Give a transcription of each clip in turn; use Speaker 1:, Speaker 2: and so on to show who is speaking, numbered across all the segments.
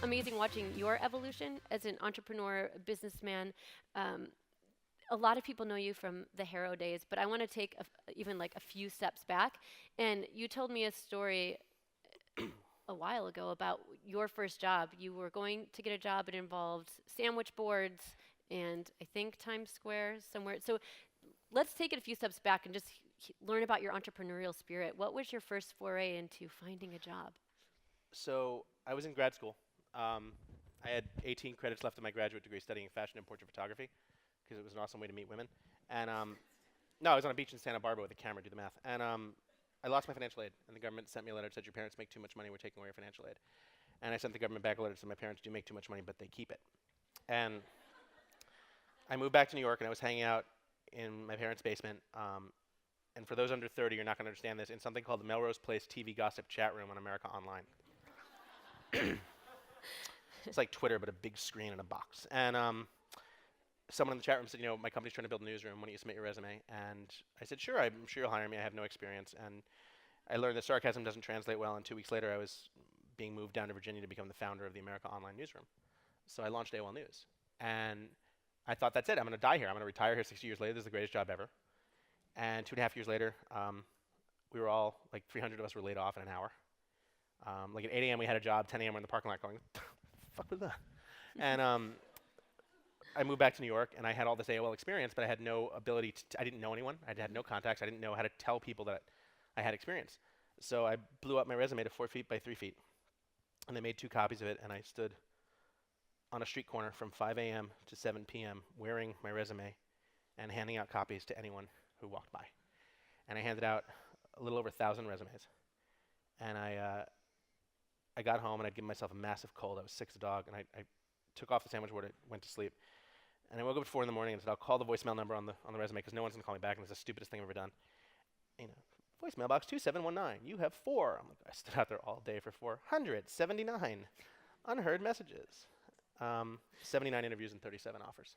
Speaker 1: amazing watching your evolution as an entrepreneur, businessman. A lot of people know you from the Harrow days, but I want to take even like a few steps back. And you told me a story a while ago about your first job. You were going to get a job. It involved sandwich boards and I think Times Square somewhere. So let's take it a few steps back and just learn about your entrepreneurial spirit. What was your first foray into finding a job?
Speaker 2: So I was in grad school. I had 18 credits left of my graduate degree studying fashion and portrait photography because it was an awesome way to meet women. And no, I was on a beach in Santa Barbara with a camera, do the math. And I lost my financial aid, and the government sent me a letter that said, your parents make too much money, we're taking away your financial aid. And I sent the government back a letter that said, my parents do make too much money, but they keep it. And I moved back to New York, and I was hanging out in my parents' basement. And for those under 30, you're not going to understand this, in something called the Melrose Place TV gossip chat room on America Online. It's like Twitter, but a big screen and a box. And someone in the chat room said, my company's trying to build a newsroom. Why don't you submit your resume? And I said, sure, I'm sure you'll hire me. I have no experience. And I learned that sarcasm doesn't translate well. And 2 weeks later, I was being moved down to Virginia to become the founder of the America Online newsroom. So I launched AOL News. And I thought, that's it. I'm going to die here. I'm going to retire here 60 years later. This is the greatest job ever. And 2.5 years later, we were all, like 300 of us were laid off in an hour. Like at 8 a.m. we had a job, 10 a.m. we're in the parking lot going, fuck was that? And I moved back to New York, and I had all this AOL experience, but I had no ability I didn't know anyone. I had no contacts. I didn't know how to tell people that I had experience. So I blew up my resume to 4 feet by 3 feet, and they made 2 copies of it, and I stood on a street corner from 5 a.m. to 7 p.m. wearing my resume and handing out copies to anyone who walked by. And I handed out a little over 1,000 resumes. And I got home, and I'd given myself a massive cold. I was sick as a dog, and I took off the sandwich board, I went to sleep. And I woke up at 4 in the morning and said, I'll call the voicemail number on the resume because no one's going to call me back, and it's the stupidest thing I've ever done. Voicemail box 2719, you have 4. I'm like, I stood out there all day for 479 unheard messages. 79 interviews and 37 offers.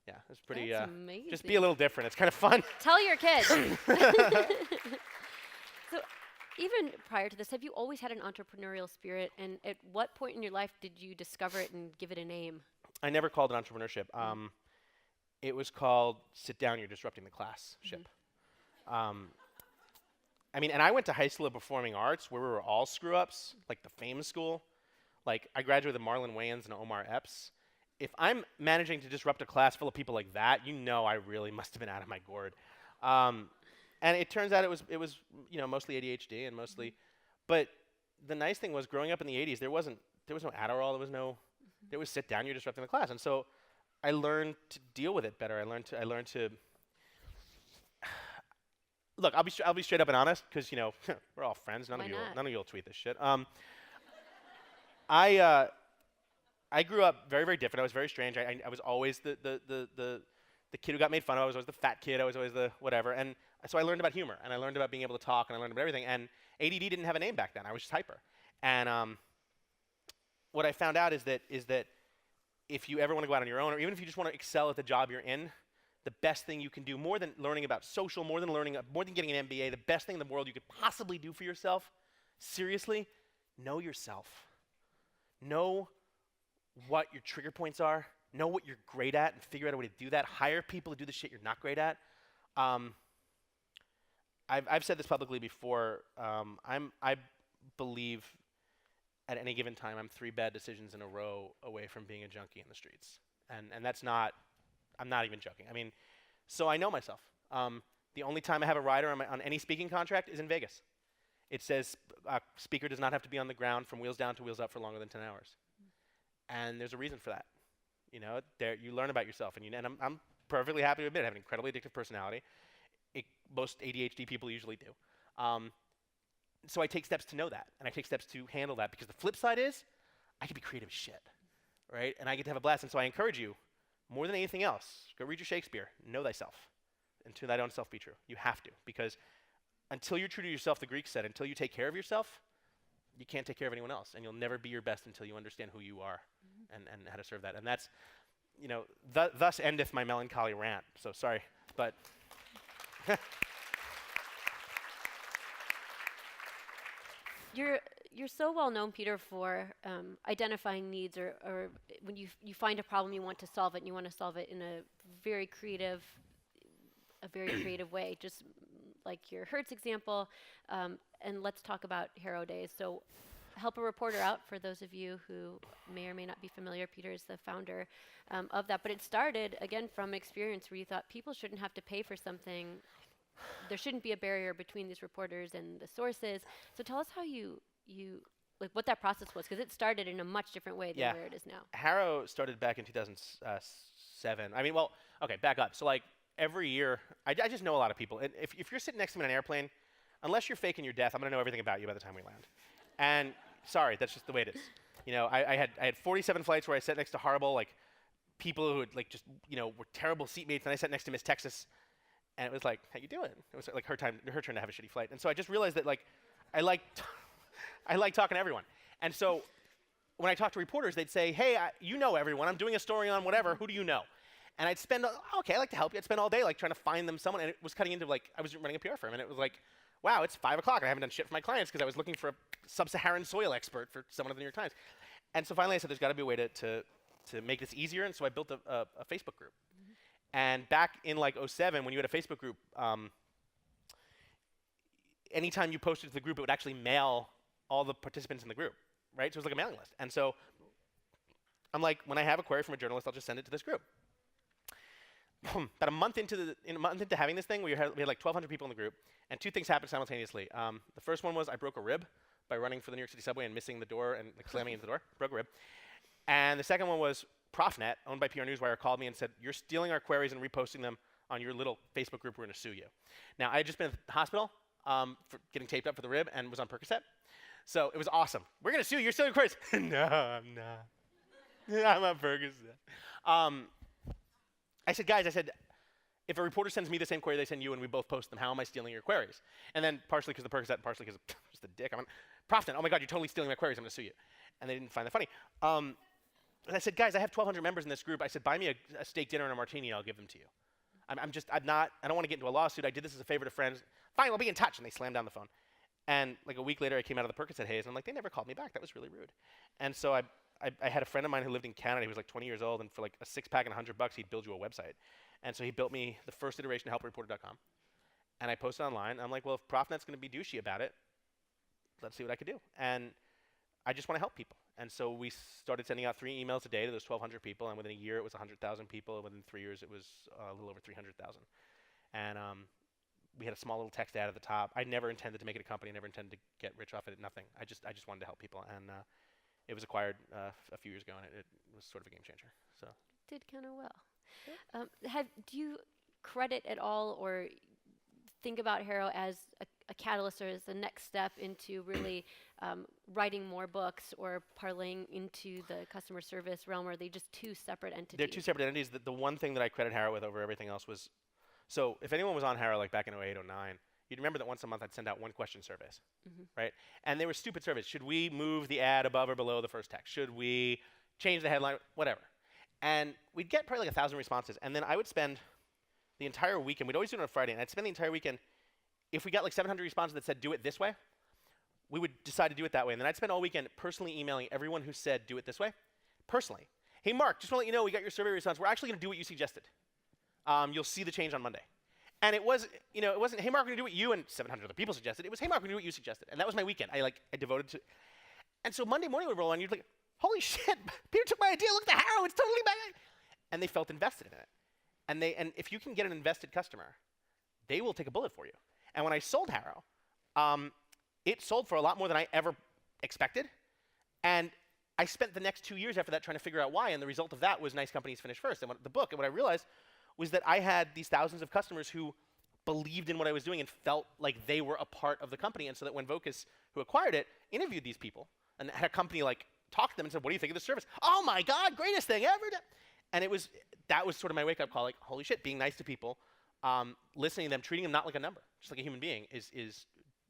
Speaker 2: Yeah, it was pretty,
Speaker 1: That's amazing.
Speaker 2: just be a little different. It's kind of fun.
Speaker 1: Tell your kids. So even prior to this, have you always had an entrepreneurial spirit? And at what point in your life did you discover it and give it a name?
Speaker 2: I never called it entrepreneurship. It was called sit down, you're disrupting the class-ship. And I went to high school of performing arts where we were all screw-ups, like the famous school. Like, I graduated with Marlon Wayans and Omar Epps. If I'm managing to disrupt a class full of people like that, I really must have been out of my gourd. And it turns out it was mostly ADHD and mostly, but the nice thing was growing up in the 80s, there was no Adderall, there was sit down, you're disrupting the class. And so I learned to deal with it better. I learned to look, I'll be straight up and honest because, we're all friends. None of you will tweet this shit. I grew up very, very different. I was very strange. I was always the kid who got made fun of. I was always the fat kid. I was always the whatever. And so I learned about humor, and I learned about being able to talk, and I learned about everything. And ADD didn't have a name back then. I was just hyper. And what I found out is that if you ever want to go out on your own, or even if you just want to excel at the job you're in, the best thing you can do, more than learning about social, more than getting an MBA, the best thing in the world you could possibly do for yourself, seriously, know yourself. Know what your trigger points are. Know what you're great at and figure out a way to do that. Hire people to do the shit you're not great at. I've said this publicly before. I believe at any given time I'm 3 bad decisions in a row away from being a junkie in the streets. And that's not, I'm not even joking. So I know myself. The only time I have a rider on any speaking contract is in Vegas. It says speaker does not have to be on the ground from wheels down to wheels up for longer than 10 hours. And there's a reason for that. You learn about yourself, and I'm perfectly happy to admit I have an incredibly addictive personality. Most ADHD people usually do. So I take steps to know that, and I take steps to handle that, because the flip side is I can be creative as shit, right? And I get to have a blast, and so I encourage you, more than anything else, go read your Shakespeare. Know thyself, and to thine own self be true. You have to, because until you're true to yourself, the Greeks said, until you take care of yourself, you can't take care of anyone else, and you'll never be your best until you understand who you are and how to serve that. And that's, thus endeth my melancholy rant. So sorry, but
Speaker 1: you're so well known, Peter, for identifying needs, or when you find a problem, you want to solve it, and you want to solve it in very creative, a very creative way. Just like your Hertz example, and let's talk about Hero Days. So, help a reporter out for those of you who may or may not be familiar. Peter is the founder of that, but it started again from experience where you thought people shouldn't have to pay for something. There shouldn't be a barrier between these reporters and the sources. So tell us how you like what that process was, because it started in a much different way than where it is now.
Speaker 2: Harrow started back in 2007. I mean, well, okay, back up. So like every year, I just know a lot of people. And if you're sitting next to me on an airplane, unless you're faking your death, I'm going to know everything about you by the time we land. And sorry, that's just the way it is. You know, I had 47 flights where I sat next to horrible like people who had, like just were terrible seatmates, and I sat next to Miss Texas. And it was like, how you doing? It was like her turn to have a shitty flight. And so I just realized that like, I like talking to everyone. And so when I talk to reporters, they'd say, hey, you know everyone. I'm doing a story on whatever. Who do you know? And I'd spend, okay, I'd like to help you. I'd spend all day like trying to find them someone. And it was cutting into like, I was running a PR firm. And it was like, wow, it's 5 o'clock. And I haven't done shit for my clients because I was looking for a sub-Saharan soil expert for someone at the New York Times. And so finally I said, there's got to be a way to make this easier. And so I built a Facebook group. And back in like '07, when you had a Facebook group, anytime you posted to the group, it would actually mail all the participants in the group, right? So it was like a mailing list. And so I'm like, when I have a query from a journalist, I'll just send it to this group. About a month into having this thing, we had like 1,200 people in the group, and two things happened simultaneously. The first one was I broke a rib by running for the New York City subway and missing the door and like slamming into the door. Broke a rib. And the second one was ProfNet, owned by PR Newswire, called me and said, you're stealing our queries and reposting them on your little Facebook group. We're going to sue you. Now, I had just been at the hospital for getting taped up for the rib and was on Percocet. So it was awesome. We're going to sue you. You're stealing queries. No, I'm not. I'm on Percocet. I said, guys, if a reporter sends me the same query they send you and we both post them, how am I stealing your queries? And then partially because of the Percocet and partially because of just the dick, I went, ProfNet, oh my God, you're totally stealing my queries. I'm going to sue you. And they didn't find that funny. And I said, guys, I have 1,200 members in this group. I said, buy me a steak dinner and a martini, and I'll give them to you. I don't want to get into a lawsuit. I did this as a favor to friends. Fine, we'll be in touch. And they slammed down the phone. And like a week later, I came out of the Percocet haze, and I'm like, they never called me back. That was really rude. And so I had a friend of mine who lived in Canada. He was like 20 years old, and for like a six-pack and $100, he'd build you a website. And so he built me the first iteration of helpreporter.com. And I posted online. I'm like, well, if ProfNet's going to be douchey about it, let's see what I could do. And I just want to help people. And so we started sending out 3 emails a day to those 1,200 people, and within a year it was 100,000 people, and within 3 years it was a little over 300,000. And we had a small little text ad at the top. I never intended to make it a company. I never intended to get rich off it. Nothing. I just wanted to help people, and it was acquired a few years ago, and it was sort of a game changer. So
Speaker 1: Did kind of well. Yeah. Do you credit at all or think about Harrow as a catalyst or as the next step into really writing more books or parlaying into the customer service realm, or are they just two separate entities?
Speaker 2: They're two separate entities. The one thing that I credit Harrow with over everything else was, so if anyone was on Harrow like back in '08, '09, you'd remember that once a month I'd send out 1-question surveys, right? And they were stupid surveys. Should we move the ad above or below the first text? Should we change the headline? Whatever. And we'd get probably like 1,000 responses, and then I would spend the entire weekend, we'd always do it on a Friday, and I'd spend the entire weekend, if we got like 700 responses that said do it this way, we would decide to do it that way. And then I'd spend all weekend personally emailing everyone who said do it this way, personally. Hey Mark, just want to let you know we got your survey response. We're actually going to do what you suggested. You'll see the change on Monday. And it was, it wasn't, hey Mark, we're going to do what you and 700 other people suggested. It was, hey Mark, we're going to do what you suggested. And that was my weekend. I devoted to. And so Monday morning would roll on, you'd be like, holy shit, Peter took my idea. Look at the Harrow, it's totally my idea. And they felt invested in it. And if you can get an invested customer, they will take a bullet for you. And when I sold Harrow, it sold for a lot more than I ever expected. And I spent the next 2 years after that trying to figure out why, and the result of that was Nice Companies Finish First, and the book. And what I realized was that I had these thousands of customers who believed in what I was doing and felt like they were a part of the company. And so that when Vocus, who acquired it, interviewed these people and had a company like talk to them and said, what do you think of the service? Oh my God, greatest thing ever done. And that was sort of my wake-up call, like, holy shit, being nice to people, listening to them, treating them not like a number, just like a human being,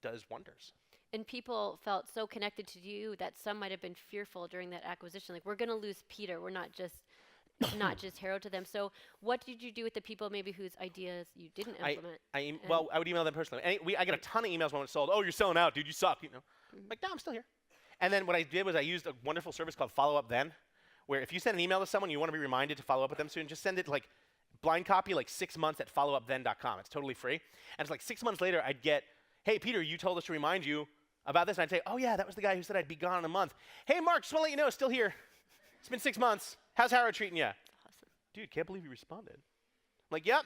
Speaker 2: does wonders.
Speaker 1: And people felt so connected to you that some might have been fearful during that acquisition. Like, we're going to lose Peter. We're not just Harrow to them. So what did you do with the people maybe whose ideas you didn't implement?
Speaker 2: I would email them personally. I get a ton of emails when it's sold. Oh, you're selling out, dude. You suck. Like, no, I'm still here. And then what I did was I used a wonderful service called Follow Up Then, where if you send an email to someone, you want to be reminded to follow up with them soon, just send it like blind copy, like 6 months at followupthen.com. It's totally free. And it's like 6 months later, I'd get, hey, Peter, you told us to remind you about this. And I'd say, oh, yeah, that was the guy who said I'd be gone in a month. Hey, Mark, just want to let you know, still here. It's been 6 months. How's Howard treating you?
Speaker 1: Awesome.
Speaker 2: Dude, can't believe you responded. I'm like, yep.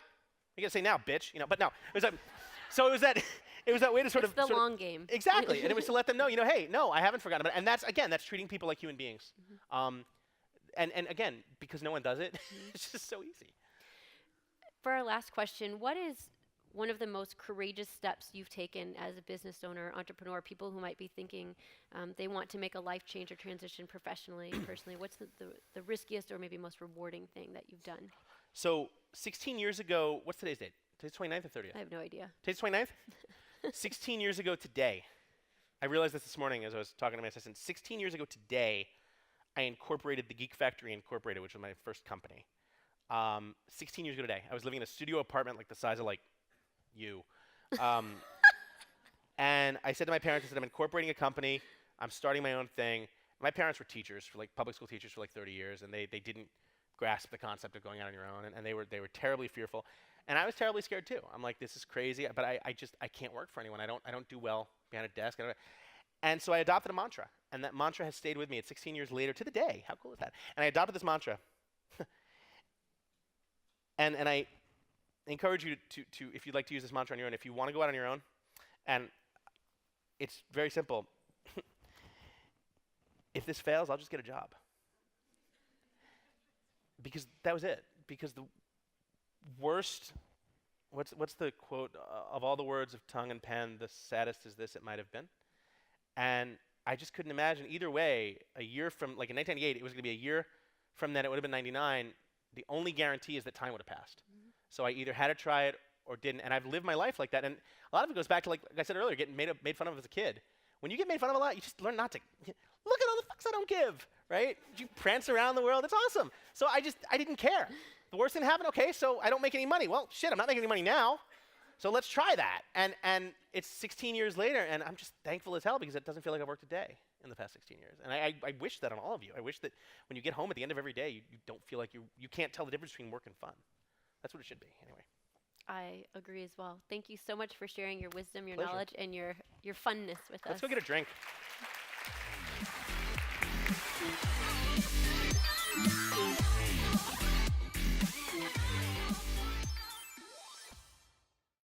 Speaker 2: You got to say now, bitch. But no. It was like, so it was that way to sort
Speaker 1: It's
Speaker 2: of.
Speaker 1: the
Speaker 2: sort of-
Speaker 1: long game.
Speaker 2: Exactly. And it was to let them know, hey, no, I haven't forgotten about it. And that's treating people like human beings. And again, because no one does it, it's just so easy.
Speaker 1: For our last question, what is one of the most courageous steps you've taken as a business owner, entrepreneur, people who might be thinking they want to make a life change or transition professionally, personally? What's the riskiest or maybe most rewarding thing that you've done?
Speaker 2: So 16 years ago, what's today's date? Today's 29th or 30th?
Speaker 1: I have no idea.
Speaker 2: Today's 29th? 16 years ago today, I realized this morning as I was talking to my assistant. 16 years ago today, I incorporated the Geek Factory Incorporated, which was my first company. 16 years ago today, I was living in a studio apartment like the size of like you. And I said to my parents, I said, I'm incorporating a company. I'm starting my own thing. My parents were teachers, for like public school teachers for like 30 years, and they didn't grasp the concept of going out on your own, and they were terribly fearful. And I was terribly scared too. I'm like, this is crazy, but I can't work for anyone. I don't do well behind a desk. And so I adopted a mantra, and that mantra has stayed with me. It's 16 years later to the day. How cool is that? And I adopted this mantra. and I encourage you to, if you'd like to use this mantra on your own, if you want to go out on your own, and it's very simple. If this fails, I'll just get a job. Because that was it. Because the worst, what's the quote? Of all the words of tongue and pen, the saddest is this, it might have been. And I just couldn't imagine either way, a year from, like in 1998, it was going to be a year from then, it would have been 99. The only guarantee is that time would have passed. So I either had to try it or didn't. And I've lived my life like that. And a lot of it goes back to, like I said earlier, getting made fun of as a kid. When you get made fun of a lot, you just learn not to. Look at all the fucks I don't give, right? You prance around the world. It's awesome. So I didn't care. The worst thing happened, okay, so I don't make any money. Well, shit, I'm not making any money now. So let's try that. And it's 16 years later, and I'm just thankful as hell because it doesn't feel like I've worked a day in the past 16 years. And I wish that on all of you. I wish that when you get home at the end of every day, you don't feel like you can't tell the difference between work and fun. That's what it should be, anyway.
Speaker 1: I agree as well. Thank you so much for sharing your wisdom, your
Speaker 2: Pleasure.
Speaker 1: knowledge, and your funness with us.
Speaker 2: Let's go get a drink.